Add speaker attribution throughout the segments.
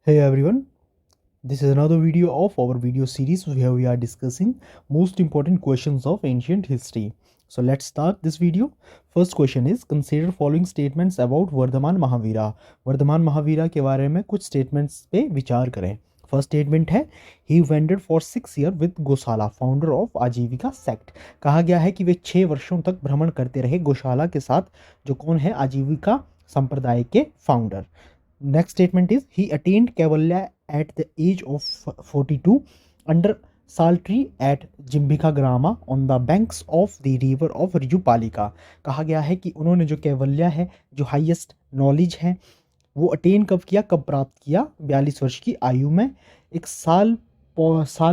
Speaker 1: Hey everyone, this is another video of our video series where we are discussing most important questions of ancient history. So let's start this video. First question is consider following statements about Varthaman Mahavira. Varthaman Mahavira के बारे में कुछ statements पे विचार करें. First statement है ही ended for 6 year with गौशाला founder of आजीविका सेक्ट. कहा गया है कि वे 6 वर्षों तक भ्रमण करते रहे गौशाला के साथ, जो कौन है, आजीविका संप्रदाय के founder. Next statement is he attained Kaivalya at the age of 42 under sal tree at Jimbika grama on the banks of the river of Rijupalika. कहा गया है कि उन्होंने जो कैवल्या है, जो हाईएस्ट नॉलेज है, वो अटेन कब किया, कब प्राप्त किया, 42 वर्ष की आयु में, एक साल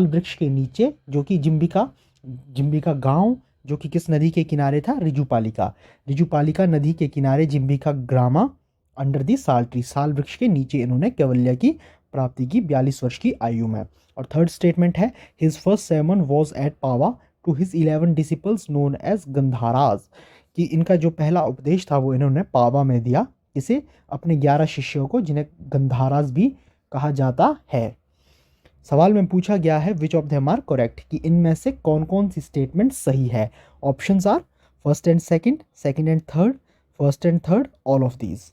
Speaker 1: वृक्ष के नीचे, जो कि जिम्बिका गांव, जो कि किस नदी के किनारे था, रिजुपालिका नदी के किनारे जिम्बिका ग्रामा अंडर दी साल ट्री, साल वृक्ष के नीचे इन्होंने कैवल्या की प्राप्ति की 42 वर्ष की आयु में. और थर्ड स्टेटमेंट है his first sermon was at Pava to his 11 disciples known as Gandharaj. कि इनका जो पहला उपदेश था वो इन्होंने पावा में दिया, इसे अपने 11 शिष्यों को, जिन्हें गंधाराज भी कहा जाता है. सवाल में पूछा गया है which of them are correct, कि इनमें से कौन कौन सी स्टेटमेंट सही है. Options are first and second, second and third, first and third, all of these.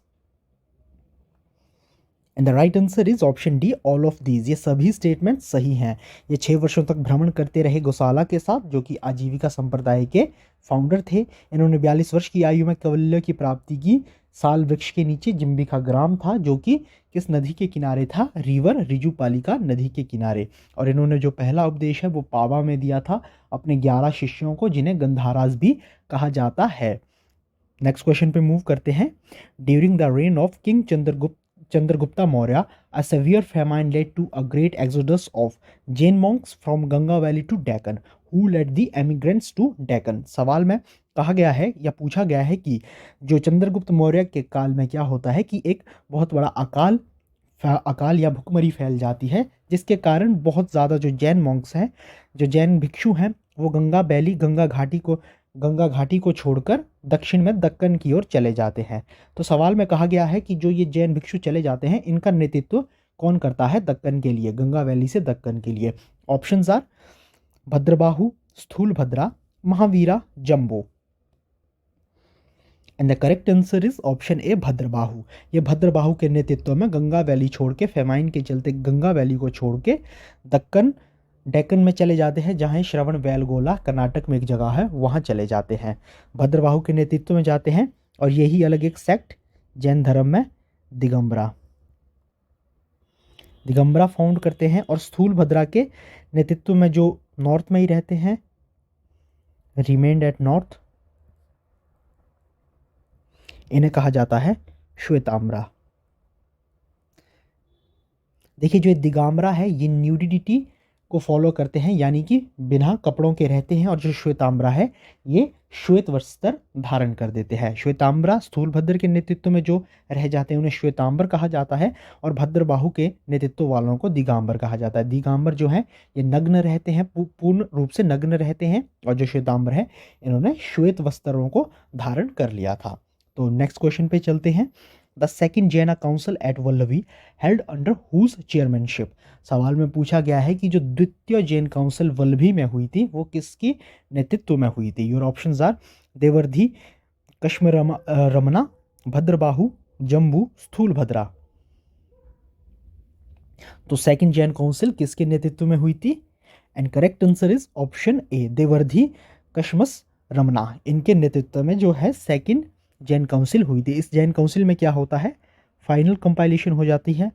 Speaker 1: And the right answer is option D, all of these. ये सभी स्टेटमेंट सही हैं. ये 6 वर्षों तक भ्रमण करते रहे गौशाला के साथ, जो कि आजीविका संप्रदाय के फाउंडर थे. इन्होंने 42 वर्ष की आयु में कैवल्य की प्राप्ति की. साल वृक्ष के नीचे जिम्बिका ग्राम था, जो कि किस नदी के किनारे था, रिवर रिजुपालिका नदी के किनारे. और इन्होंने जो पहला उपदेश है वो पावा में दिया था अपने 11 शिष्यों को, जिन्हें गंधाराज भी कहा जाता है. नेक्स्ट क्वेश्चन पे मूव करते हैं. During the rain of king Chandragupta Maurya, a severe famine led to a great exodus of Jain monks from Ganga Valley to Deccan, who led the emigrants to Deccan. सवाल में कहा गया है या पूछा गया है कि जो चंद्रगुप्त मौर्य के काल में क्या होता है कि एक बहुत बड़ा अकाल या भुखमरी फैल जाती है, जिसके कारण बहुत ज़्यादा जो जैन मॉन्क्स हैं, जो जैन भिक्षु हैं, वो गंगा घाटी को छोड़कर दक्षिण में दक्कन की ओर चले जाते हैं. तो सवाल में कहा गया है कि जो ये जैन भिक्षु चले जाते हैं, इनका नेतृत्व कौन करता है दक्कन के लिए, गंगा वैली से दक्कन के लिए. Options are Bhadrabahu, Sthulabhadra, Mahavira, Jambu. And the correct answer is option A, Bhadrabahu. ये भद्रबाहु के नेतृत्व में गंगा वैली छोड़ के, फेमाइन के चलते गंगा वैली को छोड़ के डेक्कन में चले जाते हैं, जहाँ श्रवण बेलगोला कर्नाटक में एक जगह है, वहाँ चले जाते हैं. भद्रबाहु के नेतृत्व में जाते हैं. और यही अलग एक सेक्ट जैन धर्म में दिगंबरा फाउंड करते हैं. और स्थूल भद्रा के नेतृत्व में जो नॉर्थ में ही रहते हैं, रिमेन्ड एट नॉर्थ, इन्हें कहा जाता है श्वेताम्बरा. देखिए जो दिगंबरा है, ये न्यूडिटी को फॉलो करते हैं, यानी कि बिना कपड़ों के रहते हैं. और जो श्वेताम्बरा है, ये श्वेत वस्त्र धारण कर देते हैं. श्वेताम्बरा स्थूलभद्र के नेतृत्व में जो रह जाते हैं, उन्हें श्वेतांबर कहा जाता है. और भद्रबाहु के नेतृत्व वालों को दिगंबर कहा जाता है. दिगंबर जो है ये नग्न रहते हैं, पूर्ण रूप से नग्न रहते हैं. और जो श्वेतांबर है, इन्होंने श्वेत वस्त्रों को धारण कर लिया था. तो नेक्स्ट क्वेश्चन पे चलते हैं. The second Jaina council at Vallabhi held under whose chairmanship. सवाल में पूछा गया है कि जो द्वितीय जैन काउंसिल वल्लभी में हुई थी, वो किसकी नेतृत्व में हुई थी. Your options are Devardhi, Kshamashramana, Bhadrabahu, Jambu, Sthulabhadra. तो सेकेंड जैन काउंसिल किसके नेतृत्व में हुई थी. And correct answer is option A, Devardhi Kshamashramana. इनके नेतृत्व में जो है सेकेंड जैन काउंसिल हुई थी. इस जैन काउंसिल में क्या होता है, फाइनल कंपाइलेशन हो जाती है.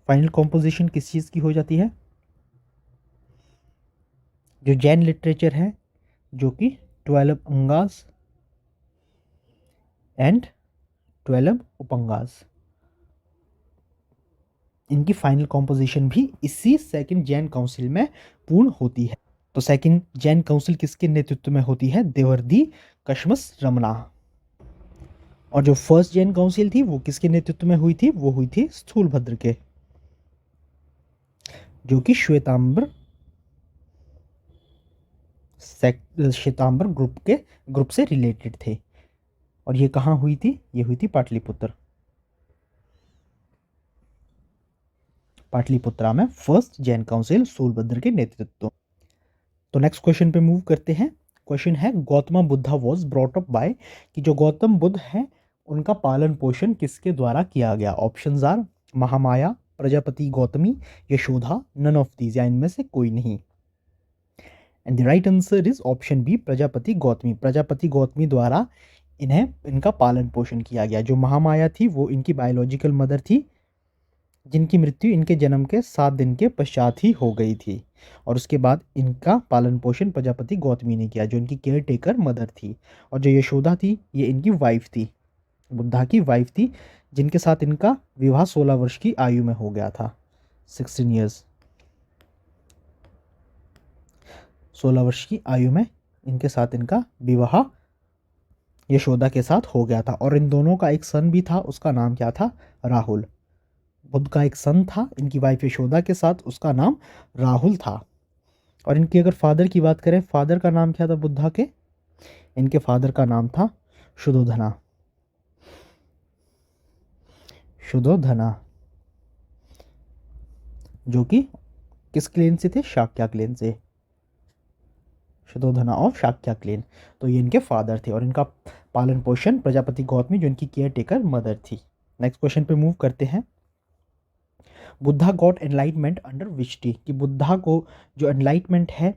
Speaker 1: फाइनल कंपोजिशन किस चीज़ की हो जाती है, जो जैन लिटरेचर है, जो कि 12 अंगास एंड 12 उपंगास, इनकी फाइनल कंपोजिशन भी इसी सेकंड जैन काउंसिल में पूर्ण होती है. तो सेकंड जैन काउंसिल किसके नेतृत्व में होती है, देवर्धि कश्मस रमना. और जो फर्स्ट जैन काउंसिल थी वो किसके नेतृत्व में हुई थी, वो हुई थी स्थूलभद्र के, जो कि श्वेतांबर ग्रुप से रिलेटेड थे. और ये कहाँ हुई थी? ये हुई थी पाटलिपुत्र, पाटलिपुत्रा में फर्स्ट जैन काउंसिल सूर्यभद्र के नेतृत्व। तो नेक्स्ट क्वेश्चन पे मूव करते हैं। क्वेश्चन है Gautam Buddha was brought up by, कि जो गौतम बुद्ध है उनका पालन पोषण किसके द्वारा किया गया? Options are Mahamaya, Prajapati Gautami, Yashodha, none of these, या इनमें से कोई नहीं। And the right answer is option B, Prajapati Gautami. Prajapati Gautami द्वारा इनका पालन पोषण किया गया। जो महामाया थी वो इनकी बायोलॉजिकल मदर थी, जिनकी मृत्यु इनके जन्म के 7 दिन के पश्चात ही हो गई थी, और उसके बाद इनका पालन पोषण प्रजापति गौतमी ने किया, जो इनकी केयर टेकर मदर थी। और जो यशोदा थी ये इनकी वाइफ थी, बुद्धा की वाइफ थी, जिनके साथ इनका विवाह 16 वर्ष की आयु में हो गया था, 16 ईयर्स, 16 वर्ष की आयु में इनके साथ इनका विवाह यशोदा के साथ हो गया था। और इन दोनों का एक सन भी था, उसका नाम क्या था? राहुल। बुद्ध का एक सन था इनकी वाइफ यशोदा के साथ, उसका नाम राहुल था। और इनकी अगर फादर की बात करें, फादर का नाम क्या था बुद्धा के? इनके फादर का नाम था शुद्धोधना, शुद्धोधना, जो कि किस क्लेन से थे? शाक्या क्लेन से, शुद्धोधना ऑफ शाक्या क्लेन। तो ये इनके फादर थे, और इनका पालन पोषण प्रजापति गौतमी, जो इनकी केयर टेकर मदर थी। नेक्स्ट क्वेश्चन पे मूव करते हैं। Buddha got enlightenment under which tree, कि बुद्धा को जो एनलाइटमेंट है,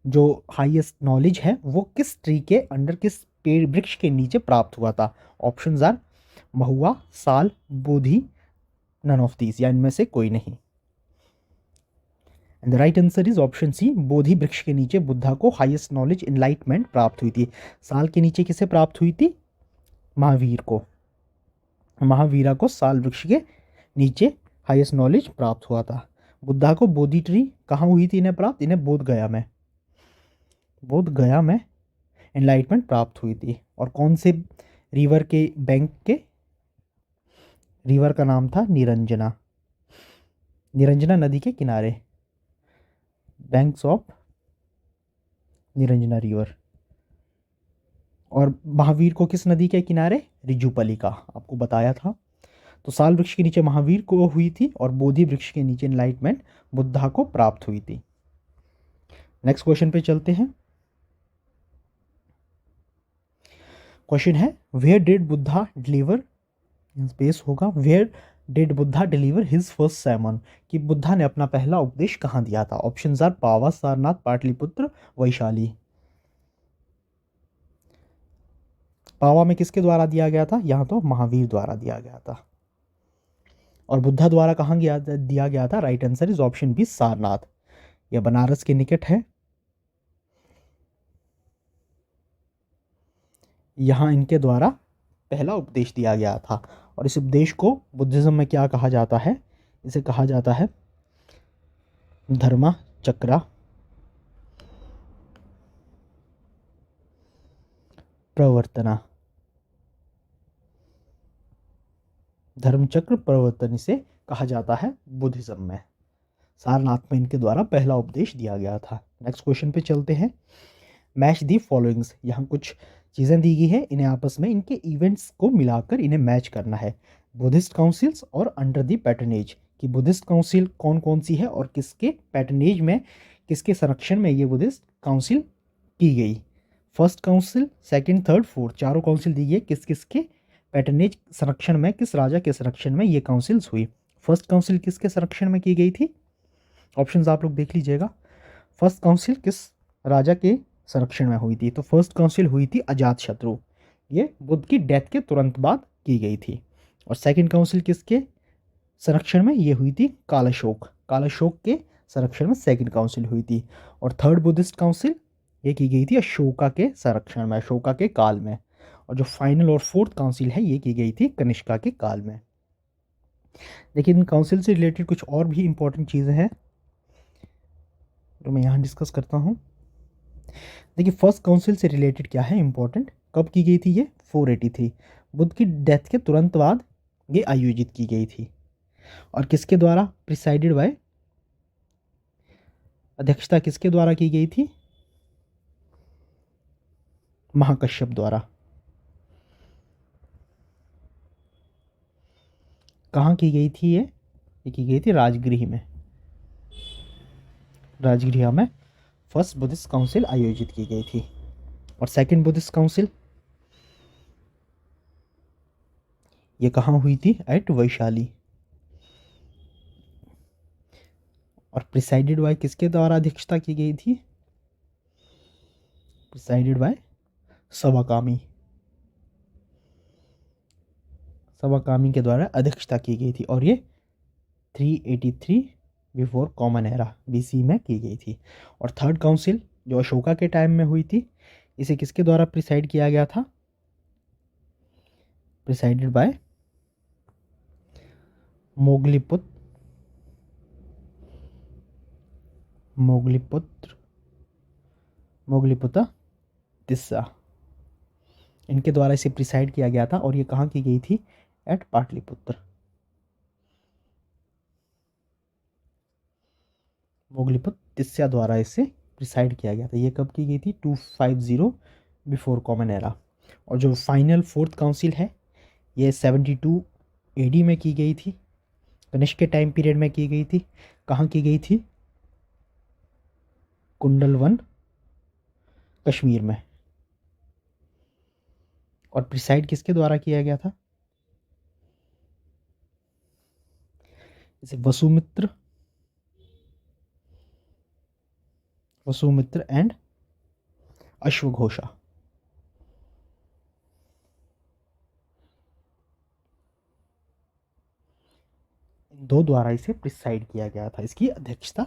Speaker 1: जो हाईएस्ट नॉलेज है, वो किस ट्री के अंडर, किस पेड़ वृक्ष के नीचे प्राप्त हुआ था? ऑप्शंस आर महुआ, साल, बोधि, नन ऑफ दीज, या इनमें से कोई नहीं। And the right answer is option C, बोधि वृक्ष के नीचे बुद्धा को हाईएस्ट नॉलेज एनलाइटमेंट प्राप्त हुई थी। साल के नीचे किसे प्राप्त हुई थी? महावीर को, महावीरा को साल वृक्ष के नीचे हाईएस्ट नॉलेज प्राप्त हुआ था। बुद्धा को बोधि ट्री कहाँ हुई थी इन्हें प्राप्त? इन्हें बोध गया में, बोध गया में एनलाइटमेंट प्राप्त हुई थी। और कौन से रिवर के बैंक के? रिवर का नाम था निरंजना, निरंजना नदी के किनारे, बैंक्स ऑफ निरंजना रिवर। और महावीर को किस नदी के किनारे? रिजुपली का, आपको बताया था। तो साल वृक्ष के नीचे महावीर को हुई थी, और बोधि वृक्ष के नीचे एनलाइटमेंट बुद्धा को प्राप्त हुई थी। नेक्स्ट क्वेश्चन पे चलते हैं। क्वेश्चन है where did Buddha deliver, space होगा, where did Buddha deliver his first sermon, कि बुद्धा ने अपना पहला उपदेश कहाँ दिया था? ऑप्शंस आर पावा, सारनाथ, पाटलिपुत्र, वैशाली। पावा में किसके द्वारा दिया गया था? यहाँ तो महावीर द्वारा दिया गया था। और बुद्धा द्वारा कहाँ दिया गया था? Right answer is option B, Sarnath. यह बनारस के निकट है, यहाँ इनके द्वारा पहला उपदेश दिया गया था। और इस उपदेश को बुद्धिज्म में क्या कहा जाता है? इसे कहा जाता है धर्मा चक्रा प्रवर्तना, धर्मचक्र प्रवर्तन इसे कहा जाता है बुद्धिज्म में। सारनाथ में इनके द्वारा पहला उपदेश दिया गया था। नेक्स्ट क्वेश्चन पे चलते हैं। मैच दी फॉलोइंग्स, यहाँ कुछ चीज़ें दी गई है, इन्हें आपस में इनके इवेंट्स को मिलाकर इन्हें मैच करना है। बुद्धिस्ट काउंसिल्स और अंडर दी पैटर्नेज, कि बुद्धिस्ट काउंसिल कौन कौन सी है और किसके पैटर्नेज में, किसके संरक्षण में ये बुद्धिस्ट काउंसिल की गई। First council, second, third, fourth, चारों काउंसिल दी गई, किस किस के पैटर्नेज संरक्षण में, किस राजा के संरक्षण में ये काउंसिल्स हुई। फर्स्ट काउंसिल किसके संरक्षण में की गई थी? ऑप्शंस आप लोग देख लीजिएगा। फर्स्ट काउंसिल किस राजा के संरक्षण में हुई थी? तो फर्स्ट काउंसिल हुई थी अजात शत्रु, ये बुद्ध की डेथ के तुरंत बाद की गई थी। और सेकंड काउंसिल किसके संरक्षण में? ये हुई थी कालाशोक, कालाशोक के संरक्षण में सेकंड काउंसिल हुई थी। और थर्ड बुद्धिस्ट काउंसिल ये की गई थी अशोका के संरक्षण में, अशोका के काल में। और जो फाइनल और फोर्थ काउंसिल है ये की गई थी कनिष्का के काल में। देखिए इन काउंसिल से रिलेटेड कुछ और भी इंपॉर्टेंट चीज़ें हैं तो मैं यहाँ डिस्कस करता हूँ। देखिए फर्स्ट काउंसिल से रिलेटेड क्या है इंपॉर्टेंट, कब की गई थी ये? 483, बुद्ध की डेथ के तुरंत बाद ये आयोजित की गई थी। और किसके द्वारा? प्रिसाइडेड बाय, अध्यक्षता किसके द्वारा की गई थी? महाकश्यप द्वारा। कहाँ की गई थी ये की गई थी राजगृह में। राजगृह में फर्स्ट बुद्धिस्ट काउंसिल आयोजित की गई थी। और सेकंड बुद्धिस्ट काउंसिल ये कहाँ हुई थी? एट वैशाली। और प्रिसाइडेड बाय किसके द्वारा अध्यक्षता की गई थी? Presided bye सवाकामी। सवाकामी के द्वारा अध्यक्षता की गई थी और ये 383 बिफोर कॉमन एरा बीसी में की गई थी। और थर्ड काउंसिल जो अशोका के टाइम में हुई थी, इसे किसके द्वारा प्रिसाइड किया गया था? प्रिसाइडेड बाय मोगलीपुत्र तिस्सा, इनके द्वारा इसे प्रिसाइड किया गया था। और ये कहाँ की गई थी? एट पाटलिपुत्र। मोगलीपुत्र तिस्सा द्वारा इसे प्रिसाइड किया गया था। ये कब की गई थी? 250 बिफोर कॉमन एरा। और जो फाइनल फोर्थ काउंसिल है ये 72 एडी में की गई थी, कनिष्क के टाइम पीरियड में की गई थी। कहाँ की गई थी? कुंडलवन कश्मीर में। और प्रिसाइड किसके द्वारा किया गया था? इसे वसुमित्र एंड अश्वघोषा, दो द्वारा इसे प्रिसाइड किया गया था, इसकी अध्यक्षता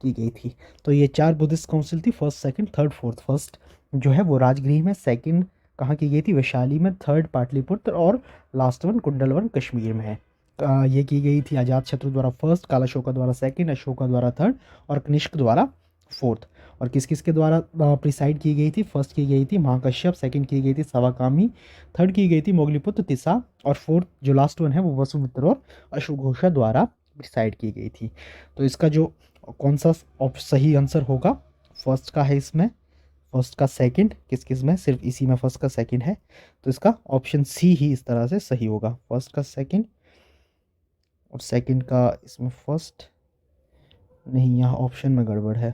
Speaker 1: की गई थी। तो ये 4 बुद्धिस्ट काउंसिल थी, first second third fourth. First जो है वो राजगृह में, सेकंड कहाँ की गई थी? वैशाली में, थर्ड पाटलिपुत्र और लास्ट वन कुंडलवन कश्मीर में है। ये की गई थी अजात शत्रु द्वारा फर्स्ट, कालाशोका द्वारा सेकंड, अशोका द्वारा थर्ड और कनिष्क द्वारा फोर्थ। और किस किस के द्वारा प्रिसाइड की गई थी? फर्स्ट की गई थी महाकश्यप, सेकंड की गई थी सवाकामी, थर्ड की गई थी मोगलीपुत्र तिस्सा और फोर्थ जो लास्ट वन है वो वसुमित्र और अश्वघोषा द्वारा डिसाइड की गई थी। तो इसका जो कौन सा सही आंसर होगा? फर्स्ट का है इसमें, फर्स्ट का सेकंड किस किस में? सिर्फ इसी में फर्स्ट का सेकंड है, तो इसका ऑप्शन सी ही इस तरह से सही होगा। फर्स्ट का सेकंड और सेकंड का इसमें फर्स्ट नहीं, यहाँ ऑप्शन में गड़बड़ है।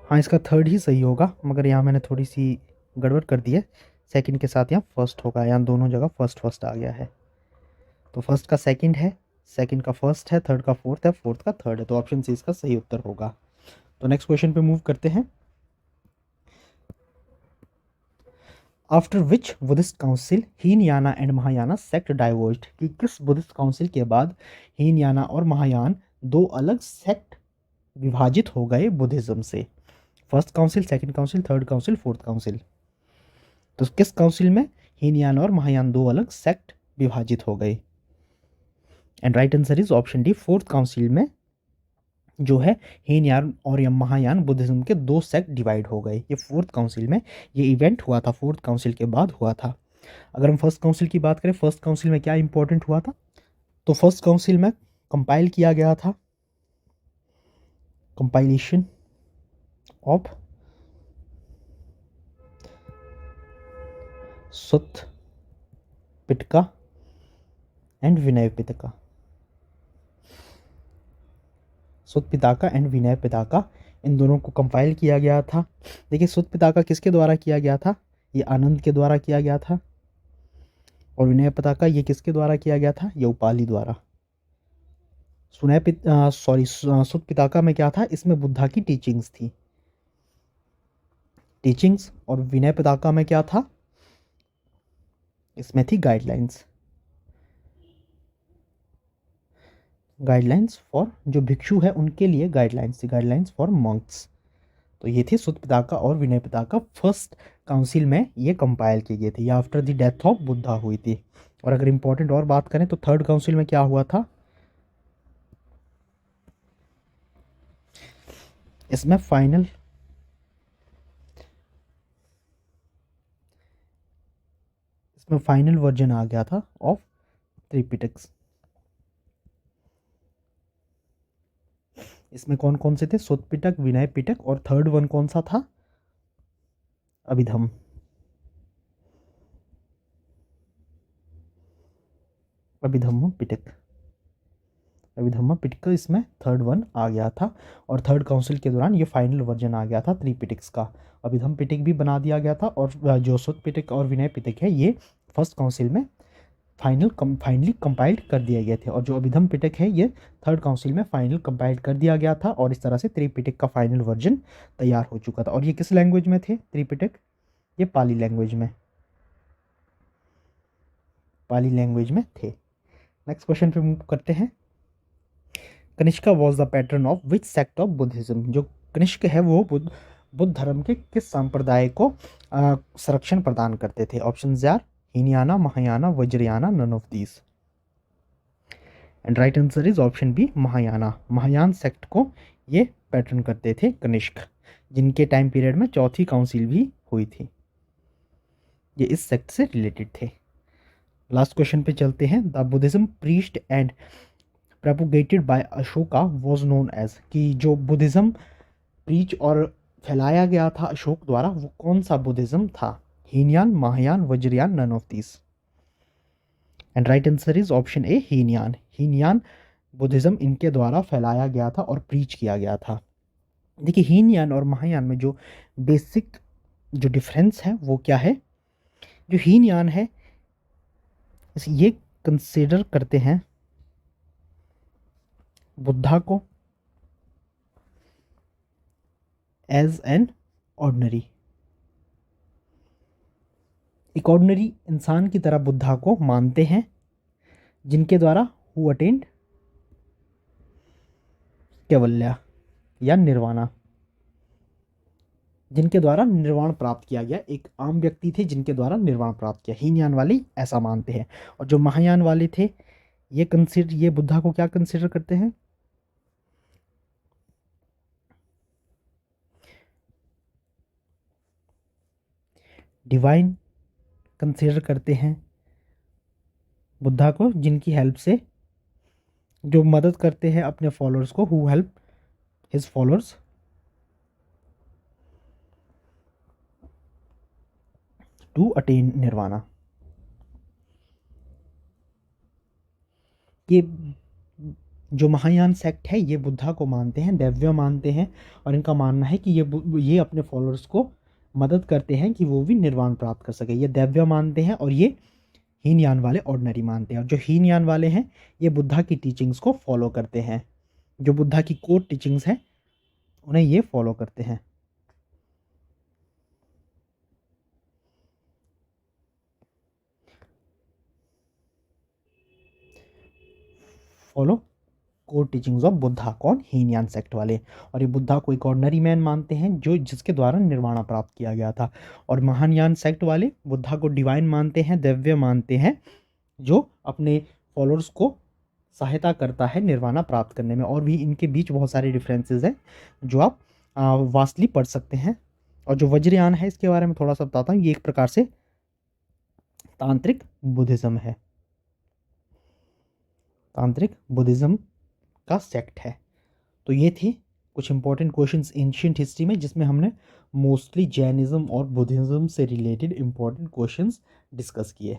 Speaker 1: हाँ, इसका थर्ड ही सही होगा, मगर यहाँ मैंने थोड़ी सी गड़बड़ कर दी है। सेकंड के साथ यहाँ फर्स्ट होगा, यहाँ दोनों जगह फर्स्ट फर्स्ट आ गया है। तो फर्स्ट का सेकंड है, सेकंड का फर्स्ट है, थर्ड का फोर्थ है, फोर्थ का थर्ड है। तो ऑप्शन सी इसका सही उत्तर होगा। तो नेक्स्ट क्वेश्चन पे मूव करते हैं। After which Buddhist council Hinayana and Mahayana sect diverged, कि किस बुद्धिस्ट काउंसिल के बाद हीनयाना और महायान दो अलग सेक्ट विभाजित हो गए बुद्धिज्म से? First council, second council, third council, fourth council. तो किस काउंसिल में हीनयान और महायान दो अलग सेक्ट विभाजित हो गए? And right answer is option D, fourth council में जो है हीनयान और या महायान बुद्धिज्म के दो सेक्ट डिवाइड हो गए। ये फोर्थ काउंसिल में ये इवेंट हुआ था, फोर्थ काउंसिल के बाद हुआ था। अगर हम फर्स्ट काउंसिल की बात करें, फर्स्ट काउंसिल में क्या इंपॉर्टेंट हुआ था? तो फर्स्ट काउंसिल में कंपाइल किया गया था, compilation of Sutta Pitaka and Vinaya Pitaka, Sutta Pitaka and Vinaya Pitaka, इन दोनों को कंपाइल किया गया था। देखिए, सुत्त पिताका किसके द्वारा किया गया था? ये आनंद के द्वारा किया गया था। और विनय पिताका ये किसके द्वारा किया गया था? ये उपाली द्वारा। सुत्त पिताका में क्या था? इसमें बुद्धा की टीचिंग्स थी, टीचिंग्स। और विनय पिताका में क्या था? इसमें थी गाइडलाइंस, गाइडलाइंस फॉर जो भिक्षु है उनके लिए गाइडलाइंस थी, गाइडलाइंस फॉर मॉन्क्स। तो ये थी सुत्त पिताका और विनय पिताका, फर्स्ट काउंसिल में ये कंपाइल की गई थी, या after the death of Buddha हुई थी। और अगर इंपॉर्टेंट और बात करें तो थर्ड काउंसिल में क्या हुआ था? इसमें फाइनल वर्जन आ गया था ऑफ त्रिपिटक्स। इसमें कौन कौन से थे? सुत्त पिटक, विनय पिटक और थर्ड वन कौन सा था? अभिधम। अभिधम्म पिटक। अभिधम्म पिटक इसमें थर्ड वन आ गया था और थर्ड काउंसिल के दौरान ये फाइनल वर्जन आ गया था त्रिपिटक का। अभिधम्म पिटक भी बना दिया गया था और जो सुत्त पिटक और विनय पिटक है ये फर्स्ट काउंसिल में फाइनली कंपाइल्ड कर दिए गए थे और जो अभिधम्म पिटक है ये थर्ड काउंसिल में फाइनल कंपाइल्ड कर दिया गया था और इस तरह से त्रिपिटक का फाइनल वर्जन तैयार हो चुका था। और ये किस लैंग्वेज में थे त्रिपिटक? ये पाली लैंग्वेज में, पाली लैंग्वेज में थे। नेक्स्ट क्वेश्चन पे मूव करते हैं। Kanishka was the pattern of which sect of Buddhism? जो कनिष्क है वो बुद्ध धर्म के किस संप्रदाय को संरक्षण प्रदान करते थे? Option are Hinayana, Mahayana, Vajrayana, none of these. And right answer is option B Mahayana. Mahayana sect को ये पैटर्न करते थे कनिष्क, जिनके टाइम पीरियड में चौथी काउंसिल भी हुई थी। ये इस सेक्ट से रिलेटेड थे। लास्ट क्वेश्चन पे चलते हैं। The Buddhism preached and propagated by Ashoka was known as, कि जो बुद्धिज्म प्रीच और फैलाया गया था अशोक द्वारा वो कौन सा बुद्धिज्म था? Hinayana, Mahayana, Vajrayana, none of these. And right answer is option A Hinayana. Hinayana Buddhism इनके द्वारा फैलाया गया था और प्रीच किया गया था। देखिए हीनयान और महायान में जो बेसिक जो डिफरेंस है वो क्या है? जो हीनयान है ये कंसिडर करते हैं बुद्धा को एज एन ऑर्डिनरी, एक ऑर्डिनरी इंसान की तरह बुद्धा को मानते हैं, जिनके द्वारा हु अटेंड कैवल्य या निर्वाणा, जिनके द्वारा निर्वाण प्राप्त किया गया। एक आम व्यक्ति थे जिनके द्वारा निर्वाण प्राप्त किया। हीनयान वाले ऐसा मानते हैं। और जो महायान वाले थे ये बुद्धा को क्या कंसिडर करते हैं? डिवाइन कंसिडर करते हैं बुद्धा को, जिनकी हेल्प से जो मदद करते हैं अपने फॉलोअर्स को, who help his followers to attain nirvana. ये जो महायान सेक्ट है ये बुद्धा को मानते हैं, दैव्य मानते हैं और इनका मानना है कि ये अपने फॉलोअर्स को मदद करते हैं कि वो भी निर्वाण प्राप्त कर सके। ये दैव्य मानते हैं और ये हीनयान वाले ऑर्डिनरी मानते हैं। और जो हीनयान वाले हैं ये बुद्धा की टीचिंग्स को फॉलो करते हैं, जो बुद्धा की कोर टीचिंग्स हैं उन्हें ये फॉलो करते हैं। Follow core teachings of Buddha, कौन? हीनयान सेक्ट वाले। और ये बुद्धा को एक ऑर्डिनरी मैन मानते हैं जो जिसके द्वारा निर्वाणा प्राप्त किया गया था। और महायान सेक्ट वाले बुद्धा को डिवाइन मानते हैं, दैव्य मानते हैं, जो अपने फॉलोअर्स को सहायता करता है निर्वाणा प्राप्त करने में। और भी इनके बीच बहुत सारे डिफरेंसेस हैं जो आप वास्टली पढ़ सकते हैं। और जो वज्रयान है इसके बारे में थोड़ा सा बताता हूँ। ये एक प्रकार से तांत्रिक बुद्धिज्म है, तांत्रिक बुद्धिज्म का सेक्ट है। तो ये थे कुछ इंपॉर्टेंट क्वेश्चंस एंशिएंट हिस्ट्री में, जिसमें हमने मोस्टली जैनिज्म और बुद्धिज्म से रिलेटेड इंपॉर्टेंट क्वेश्चंस डिस्कस किए।